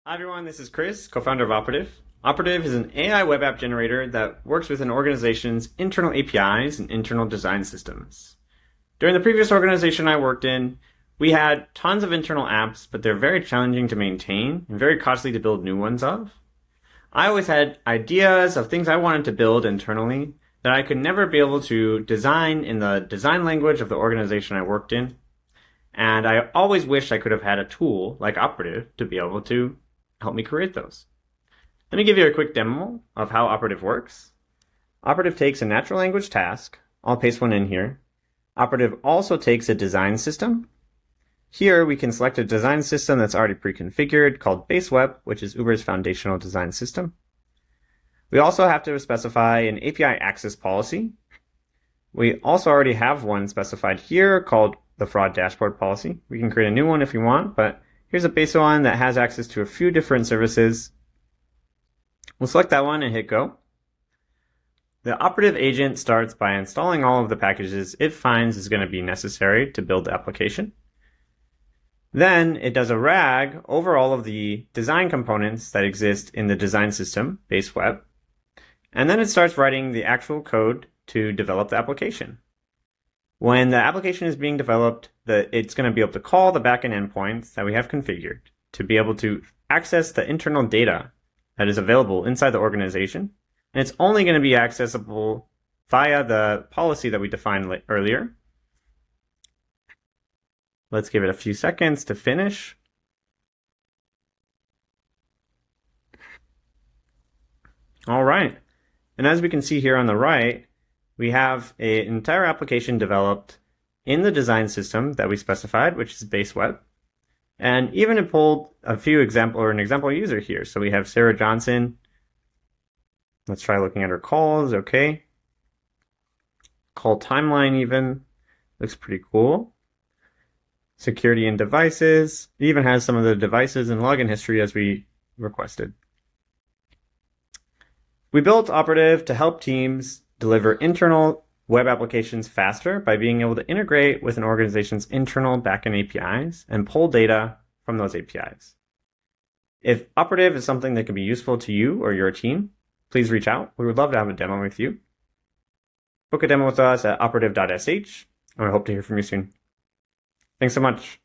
Hi everyone, this is Chris, co-founder of Operative. Operative is an AI web app generator that works with an organization's internal APIs and internal design systems. During the previous organization I worked in, we had tons of internal apps, but they're very challenging to maintain and very costly to build new ones of. I always had ideas of things I wanted to build internally that I could never be able to design in the design language of the organization I worked in. And I always wished I could have had a tool like Operative to be able to help me create those. Let me give you a quick demo of how Operative works. Operative takes a natural language task. I'll paste one in here. Operative also takes a design system. Here we can select a design system that's already pre-configured called BaseWeb, which is Uber's foundational design system. We also have to specify an API access policy. We also already have one specified here called the fraud dashboard policy. We can create a new one if you want, but here's a base one that has access to a few different services. We'll select that one and hit go. The Operative agent starts by installing all of the packages it finds is going to be necessary to build the application. Then it does a RAG over all of the design components that exist in the design system, BaseWeb. And then it starts writing the actual code to develop the application. When the application is being developed, it's going to be able to call the backend endpoints that we have configured to be able to access the internal data that is available inside the organization. And it's only going to be accessible via the policy that we defined earlier. Let's give it a few seconds to finish. All right. And as we can see here on the right, we have an entire application developed in the design system that we specified, which is BaseWeb. And even it pulled an example user here. So we have Sarah Johnson. Let's try looking at her calls. Okay. Call timeline even. Looks pretty cool. Security and devices. It even has some of the devices and login history as we requested. We built Operative to help teams deliver internal web applications faster by being able to integrate with an organization's internal backend APIs and pull data from those APIs. If Operative is something that could be useful to you or your team, please reach out. We would love to have a demo with you. Book a demo with us at operative.sh, and we hope to hear from you soon. Thanks so much.